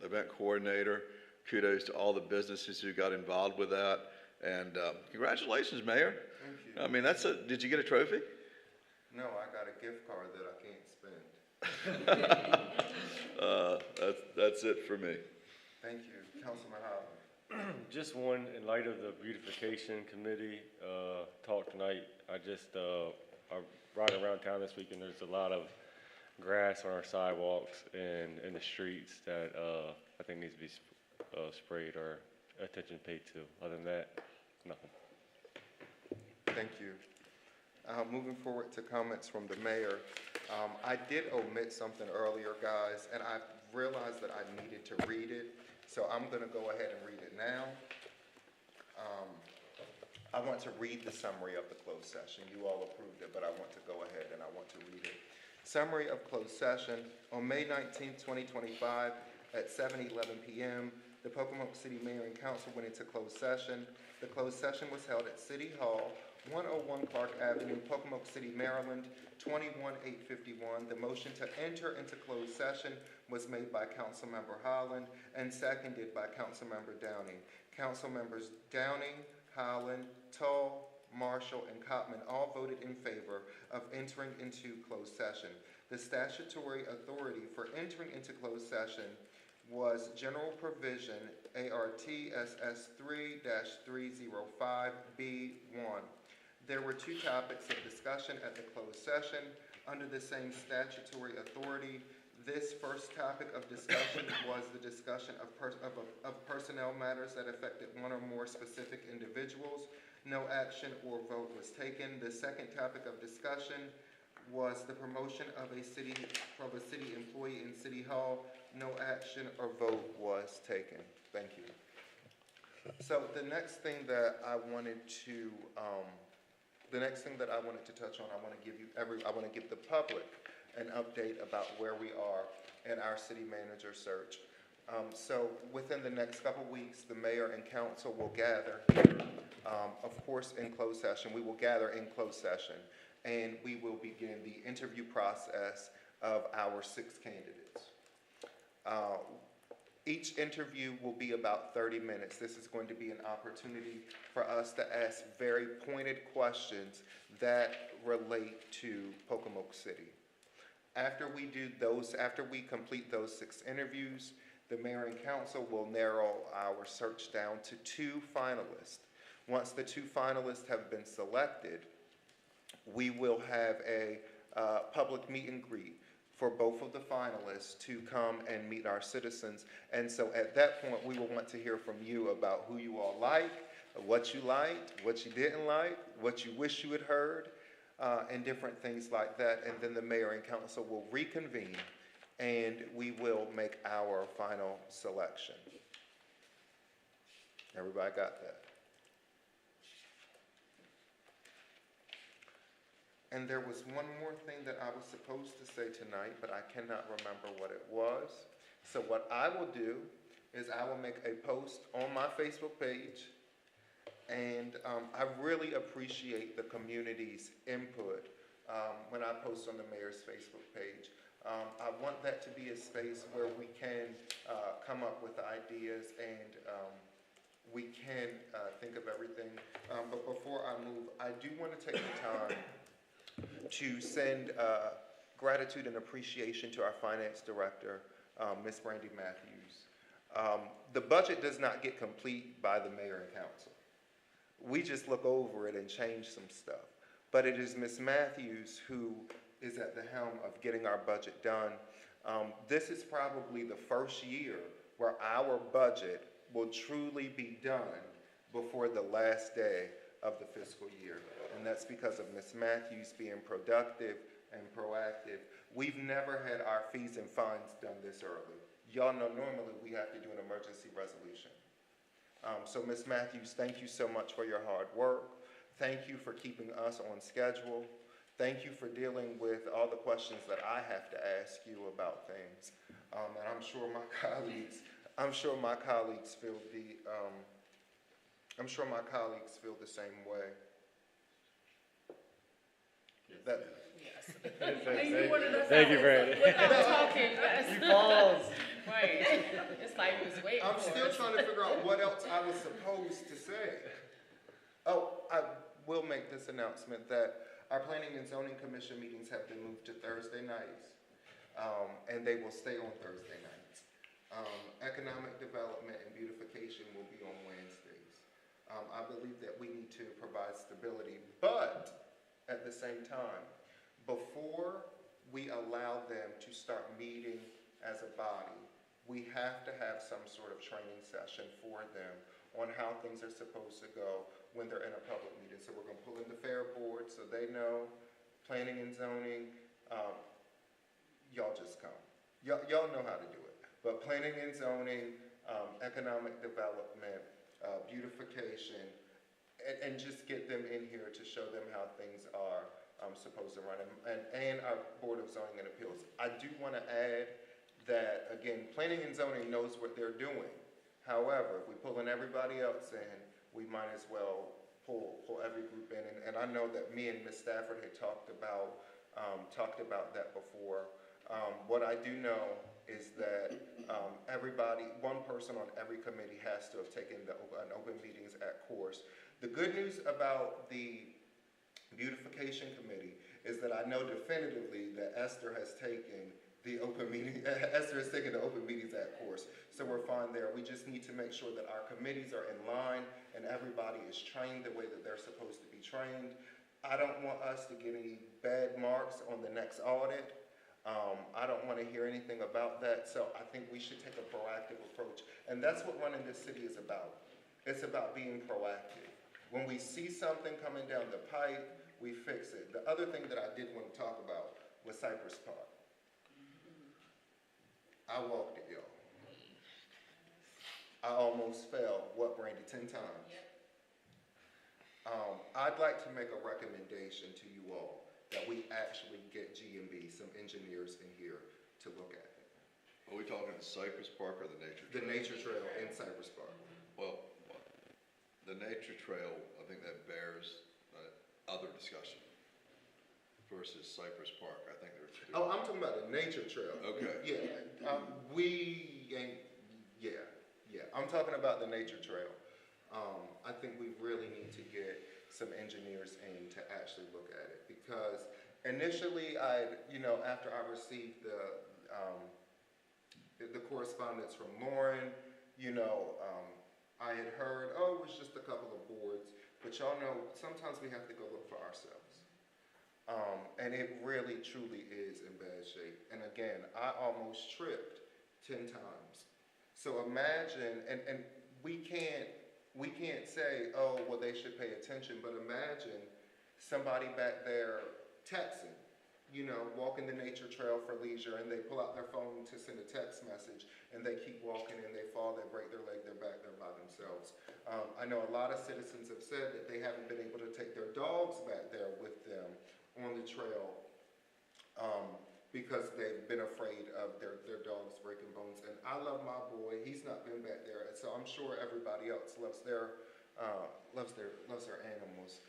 event coordinator. Kudos to all the businesses who got involved with that, and congratulations, Mayor. Thank you. I mean, did you get a trophy? No, I got a gift card that I can't spend. That's it for me. Thank you. Councilman Holland. Just one, in light of the beautification committee talk tonight, I'm riding around town this week, and there's a lot of grass on our sidewalks and in the streets that I think needs to be sprayed or attention paid to. Other than that, nothing. Thank you. Moving forward to comments from the mayor. I did omit something earlier, guys, and I realized that I needed to read it, so I'm going to go ahead and read it now. I want to read the summary of the closed session. You all approved it, but I want to go ahead and I want to read it. Summary of closed session. On May 19th, 2025, at 7:11 p.m., the Pocomoke City Mayor and Council went into closed session. The closed session was held at City Hall, 101 Clark Avenue, Pocomoke City, Maryland, 21851. The motion to enter into closed session was made by Councilmember Holland and seconded by Councilmember Downing. Councilmembers Downing, Holland, Tall, Marshall, and Cotman all voted in favor of entering into closed session. The statutory authority for entering into closed session was General Provision ARTSS 3-305B1. There were two topics of discussion at the closed session under the same statutory authority. This first topic of discussion was the discussion of personnel matters that affected one or more specific individuals. No action or vote was taken. The second topic of discussion was the promotion of a city employee in City Hall. No action or vote was taken. Thank you. So the next thing that I wanted to touch on, I want to give the public an update about where we are in our city manager search. So within the next couple weeks, the mayor and council will gather here, of course, in closed session. We will gather in closed session, and we will begin the interview process of our 6 candidates. Each interview will be about 30 minutes. This is going to be an opportunity for us to ask very pointed questions that relate to Pocomoke City. After we complete those 6 interviews, the mayor and council will narrow our search down to 2 finalists. Once the 2 finalists have been selected, we will have a public meet and greet for both of the finalists to come and meet our citizens. And so at that point, we will want to hear from you about who you all like, what you liked, what you didn't like, what you wish you had heard, and different things like that. And then the mayor and council will reconvene and we will make our final selection. Everybody got that? And there was one more thing that I was supposed to say tonight, but I cannot remember what it was. So what I will do is I will make a post on my Facebook page, and I really appreciate the community's input when I post on the mayor's Facebook page. I want that to be a space where we can come up with ideas and we can think of everything. But before I move, I do want to take the time to send gratitude and appreciation to our finance director, Ms. Brandy Matthews. The budget does not get complete by the mayor and council. We just look over it and change some stuff. But it is Ms. Matthews who is at the helm of getting our budget done. This is probably the first year where our budget will truly be done before the last day of the fiscal year. And that's because of Ms. Matthews being productive and proactive. We've never had our fees and fines done this early. Y'all know normally we have to do an emergency resolution. So Ms. Matthews, thank you so much for your hard work. Thank you for keeping us on schedule. Thank you for dealing with all the questions that I have to ask you about things. And I'm sure my colleagues feel the same way. That, Yes. Thank you, Brandon. Without talking, yes. You paused. Right. It's like we was waiting I'm for still us. trying to figure out what else I was supposed to say. Oh, I will make this announcement that our Planning and Zoning Commission meetings have been moved to Thursday nights, and they will stay on Thursday nights. Economic development and beautification will be on Wednesdays. I believe that we need to provide stability, but at the same time, before we allow them to start meeting as a body, we have to have some sort of training session for them on how things are supposed to go when they're in a public meeting. So we're gonna pull in the fair board so they know, planning and zoning, y'all just come. Y'all know how to do it. But planning and zoning, economic development, beautification, and just get them in here to show them how things are supposed to run, and our Board of Zoning and Appeals. I do want to add that, again, planning and zoning knows what they're doing. However, if we pull in everybody else in, we might as well pull every group in. And I know that me and Ms. Stafford had talked about that before. What I do know is that one person on every committee has to have taken an Open Meetings Act course. The good news about the Beautification Committee is that I know definitively that Esther has taken the Open Meetings Act course. So we're fine there. We just need to make sure that our committees are in line and everybody is trained the way that they're supposed to be trained. I don't want us to get any bad marks on the next audit. I don't want to hear anything about that. So I think we should take a proactive approach. And that's what running this city is about. It's about being proactive. When we see something coming down the pipe, we fix it. The other thing that I did want to talk about was Cypress Park. I walked it, y'all. I almost fell, Brandy, 10 times? Yep. I'd like to make a recommendation to you all that we actually get G&B, some engineers in here to look at it. Are we talking Cypress Park or the Nature Trail? The Nature Trail in Cypress Park. Well, the Nature Trail, I think that bears other discussion versus Cypress Park. I think there's two. Oh, I'm talking about the Nature Trail. Okay. Yeah, I'm talking about the Nature Trail. I think we really need to get some engineers in to actually look at it, because initially after I received the correspondence from Lauren, I had heard, it was just a couple of boards, but y'all know, sometimes we have to go look for ourselves. And it really, truly is in bad shape. And again, I almost tripped 10 times. So imagine, and we can't say, they should pay attention, but imagine somebody back there texting, you know, walking the nature trail for leisure, and they pull out their phone to send a text message, and they keep walking, and they fall, they break their leg, they're back there by themselves. I know a lot of citizens have said that they haven't been able to take their dogs back there with them on the trail because they've been afraid of their dogs breaking bones. And I love my boy. He's not been back there, and so I'm sure everybody else loves their animals.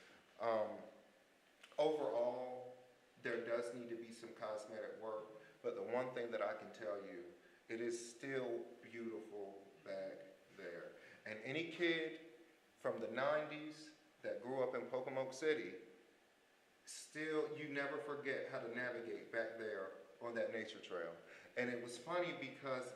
Overall, there does need to be some cosmetic work, but the one thing that I can tell you, it is still beautiful back there. And any kid from the 90s that grew up in Pocomoke City, still, you never forget how to navigate back there on that nature trail. And it was funny because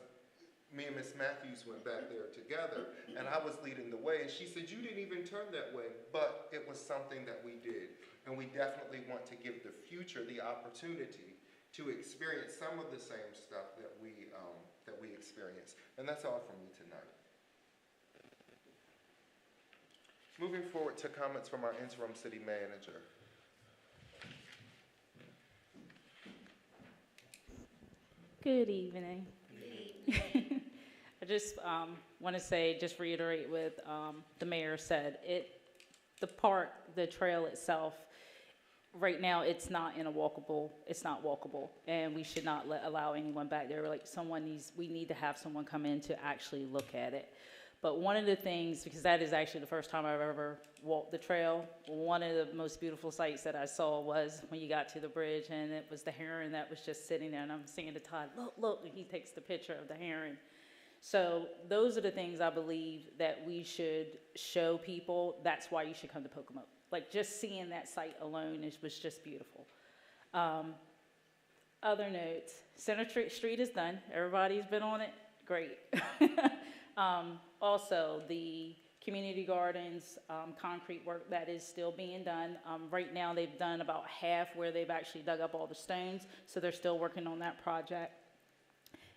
me and Miss Matthews went back there together, and I was leading the way, and she said, you didn't even turn that way, but it was something that we did. And we definitely want to give the future the opportunity to experience some of the same stuff that we experience. And that's all from me tonight. Moving forward to comments from our interim city manager. Good evening. I just want to say, just reiterate what the mayor said. The park, the trail itself, right now it's not walkable, and we should not allow anyone back there. Like we need to have someone come in to actually look at it. But one of the things, because that is actually the first time I've ever walked the trail, one of the most beautiful sights that I saw was when you got to the bridge, and it was the heron that was just sitting there, and I'm saying to Todd, look, and he takes the picture of the heron. So those are the things I believe that we should show people. That's why you should come to Pocomoke. Like, just seeing that site alone was just beautiful. Other notes, Center Street is done. Everybody's been on it. Great. Also, the community gardens, concrete work that is still being done. Right now, they've done about half where they've actually dug up all the stones, so they're still working on that project.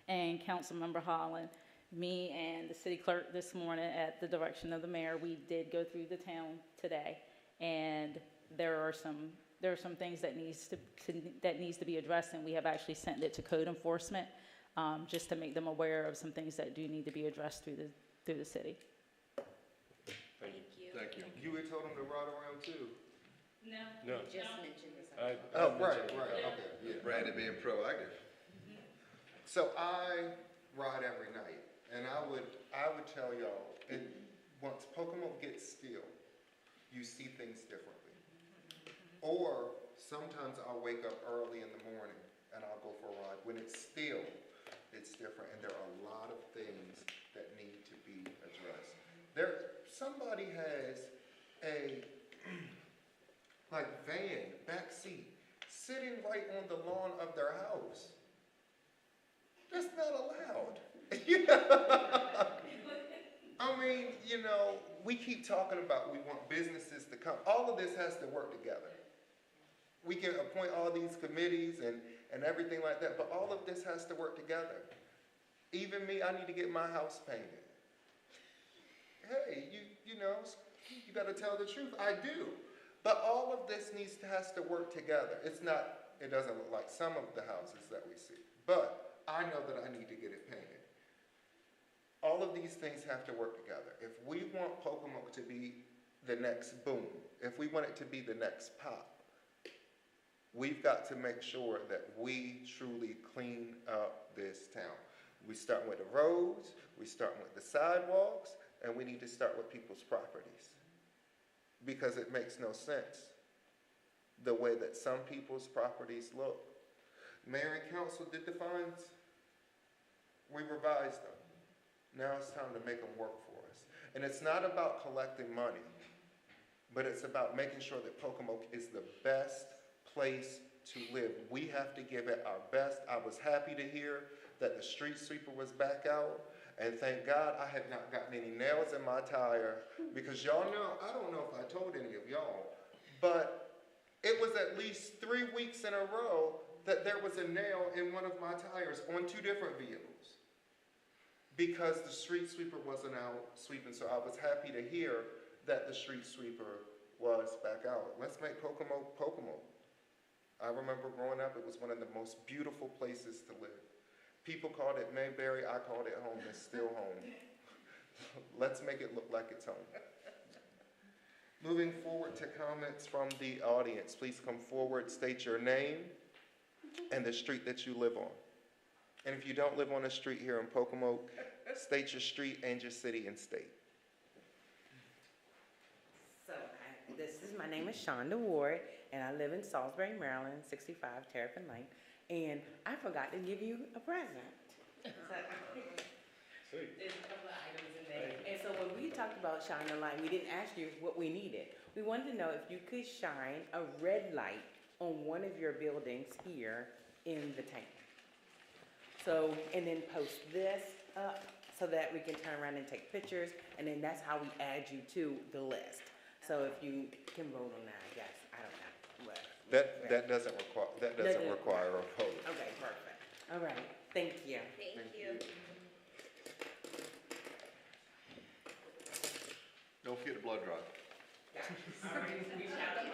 And Councilmember Holland, me and the city clerk this morning, at the direction of the mayor, we did go through the town today, and there are some things that needs to be addressed, and we have actually sent it to code enforcement, just to make them aware of some things that do need to be addressed through the city. Thank you. Thank you. You had told them to ride around too. No. Just mentioned this. Oh, right, okay, yeah. Brandon being proactive. So I ride every night, and I would tell y'all, once Pocomoke gets still, you see things differently. Or sometimes I'll wake up early in the morning and I'll go for a ride. When it's still, it's different, and there are a lot of things that need to be addressed. Somebody has a van, back seat, sitting right on the lawn of their house. That's not allowed. I mean, we keep talking about we want businesses to come. All of this has to work together. We can appoint all these committees and everything like that, but all of this has to work together. Even me, I need to get my house painted. Hey, you got to tell the truth. I do. But all of this has to work together. It doesn't look like some of the houses that we see, but I know that I need to get it painted. All of these things have to work together. If we want Pocomoke to be the next boom, if we want it to be the next pop, we've got to make sure that we truly clean up this town. We start with the roads, we start with the sidewalks, and we need to start with people's properties. Because it makes no sense the way that some people's properties look. Mayor and council did the fines. We revised them. Now it's time to make them work for us. And it's not about collecting money, but it's about making sure that Pocomoke is the best place to live. We have to give it our best. I was happy to hear that the street sweeper was back out. And thank God I have not gotten any nails in my tire, because y'all know, I don't know if I told any of y'all, but it was at least 3 weeks in a row that there was a nail in one of my tires on 2 different vehicles, because the street sweeper wasn't out sweeping. So I was happy to hear that the street sweeper was back out. Let's make Pocomoke Pocomoke. I remember growing up, it was one of the most beautiful places to live. People called it Mayberry, I called it home, it's still home. Let's make it look like it's home. Moving forward to comments from the audience, please come forward, state your name and the street that you live on. And if you don't live on a street here in Pocomoke, state your street and your city and state. So, my name is Shonda Ward, and I live in Salisbury, Maryland, 65 Terrapin Lane, and I forgot to give you a present. Sweet. There's a couple of items in there. And so when we talked about shining a light, we didn't ask you what we needed. We wanted to know if you could shine a red light on one of your buildings here in the town. So, and then post this up so that we can turn around and take pictures, and then that's how we add you to the list. So if you can vote on that, I guess, I don't know. What? That doesn't require a vote. Okay, perfect. All right, thank you. Thank you. Don't forget the blood drive. Already reached out to you.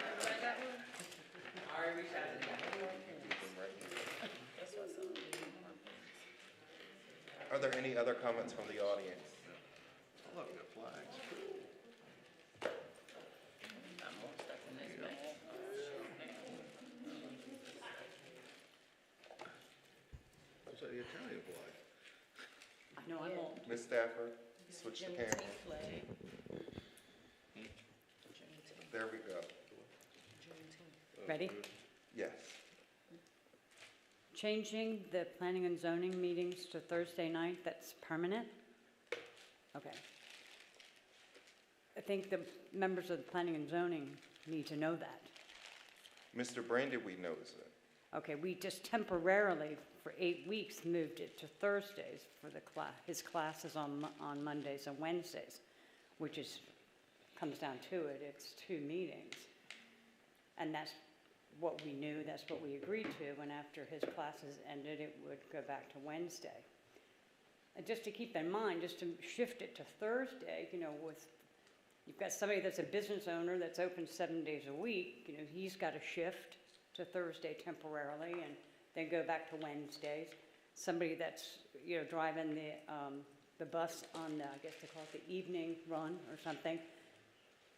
Already reached out to you. Are there any other comments from the audience? I love the flags. What's that, the Italian flag? No, I won't. Ms. Stafford, switch the camera. There we go. Ready? Yes. Changing the planning and zoning meetings to Thursday night, that's permanent? Okay. I think the members of the planning and zoning need to know that. Mr. Brandy, we knows it. Okay, we just temporarily, for 8 weeks, moved it to Thursdays for the class. His classes on Mondays and Wednesdays, which is, comes down to it, it's 2 meetings. And that's what we knew, that's what we agreed to, and after his classes ended, it would go back to Wednesday. And just to keep in mind, just to shift it to Thursday, you know, with, you've got somebody that's a business owner that's open 7 days a week, you know, he's got to shift to Thursday temporarily and then go back to Wednesdays. Somebody that's, you know, driving the bus on, I guess they call it the evening run or something,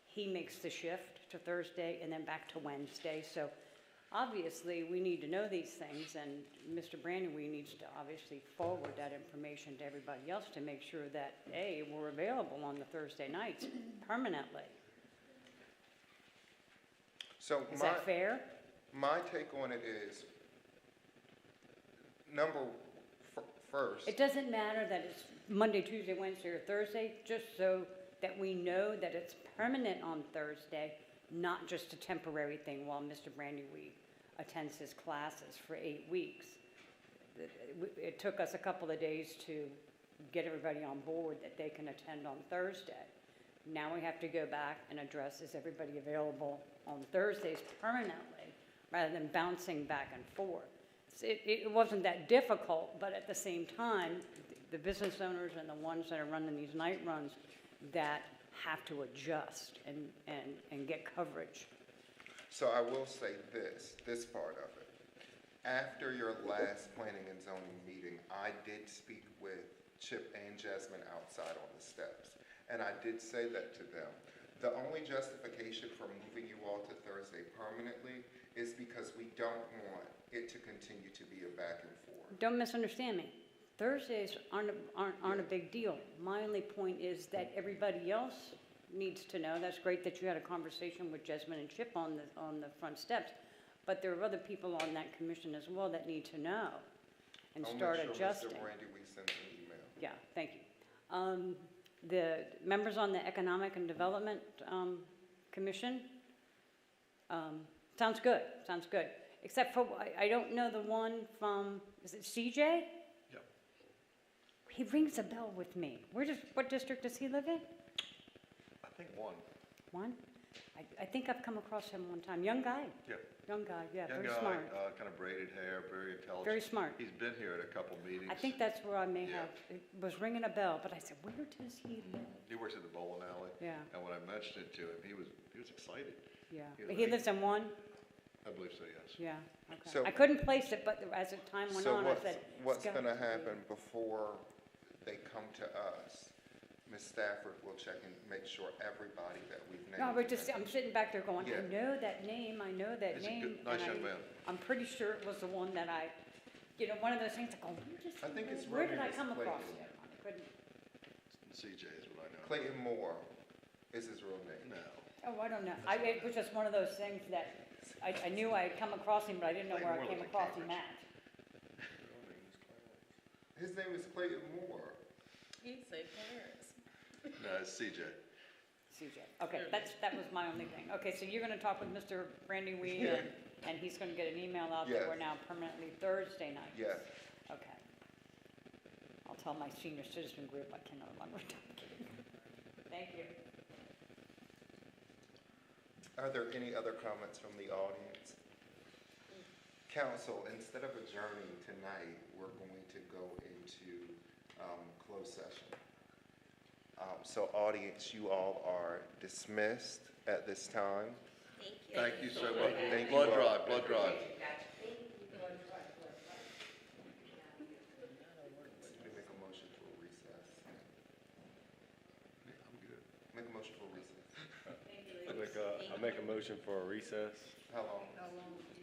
he makes the shift to Thursday and then back to Wednesday. So obviously, we need to know these things, and Mr. Brandywee needs to obviously forward that information to everybody else to make sure that, A, we're available on the Thursday nights permanently. So Is that fair? My take on it is, first, It doesn't matter that it's Monday, Tuesday, Wednesday, or Thursday, just so that we know that it's permanent on Thursday, not just a temporary thing while Mr. Brandywee attends his classes for 8 weeks. It took us a couple of days to get everybody on board that they can attend on Thursday. Now we have to go back and address, is everybody available on Thursdays permanently, rather than bouncing back and forth. It wasn't that difficult, but at the same time, the business owners and the ones that are running these night runs that have to adjust and get coverage. so I will say this part of it. After your last planning and zoning meeting, I did speak with Chip and Jasmine outside on the steps, and I did say that to them. The only justification for moving you all to Thursday permanently is because we don't want it to continue to be a back and forth. Don't misunderstand me. Thursdays aren't a big deal. My only point is that everybody else needs to know. That's great that you had a conversation with Jasmine and Chip on the front steps, but there are other people on that commission as well that need to know and start adjusting. I'll make sure Mr. Randy, we send an email. Yeah, thank you. The members on the Economic and Development Commission, sounds good, Except for, I don't know the one from, is it CJ? Yep. He rings a bell with me. What district does he live in? I think one. One? I think I've come across him one time. Young guy, Yeah. yeah, Young very guy, smart. kind of braided hair, very intelligent. Very smart. He's been here at a couple meetings. I think that's where I may Yeah. have, it was ringing a bell, but I said, where does he live? He works at the bowling alley. Yeah. And when I mentioned it to him, he was excited. Yeah, He he lives in one? I believe so, yes. Yeah, okay. So- I couldn't place it, but as the time went So on, I said. it's what's got gonna to be. happen before they come to us? Ms. Stafford will check and make sure everybody that we've named. No, but just, I'm sitting back there going, Yeah. I know that name, I know that He's a name. good, nice and young man. I'm pretty sure it was the one that I, one of those things, I go, where does I he think live? it's Where did I Romeo come across Clayton. him? I couldn't, CJ is what I know. Clayton Moore is his real name. No. oh, I don't know. It was just one of those things that I knew I had come across him, but I didn't know where I Clayton came Moore across lives him in at. His name is Clayton Moore. He'd say Clarence. No, it's CJ. CJ. Okay, that was my only thing. Okay, so you're gonna talk with Mr. Randy Wee, Yeah. and he's gonna get an email out that Yes. we're now permanently Thursday nights? Yes. Okay. I'll tell my senior citizen group I cannot remember. Thank you. Are there any other comments from the audience? Council, instead of adjourning tonight, we're going to go into closed session. So audience, you all are dismissed at this time. Thank you so much. Thank you Blood all. drive, blood drive. Let me make a motion for recess. I'm good. Make a motion for recess. I make a motion for a recess. How long?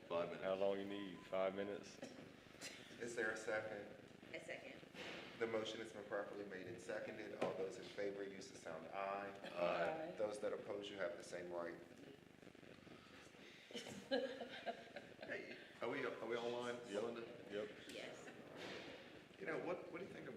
5 minutes. How long you need? 5 minutes? Is there a second? A second. The motion has been properly made and seconded. All those in favor use the sound aye. Aye. Those that oppose, you have the same right. Hey, are we online, Yolanda? Yep. Yes. You know, what do you think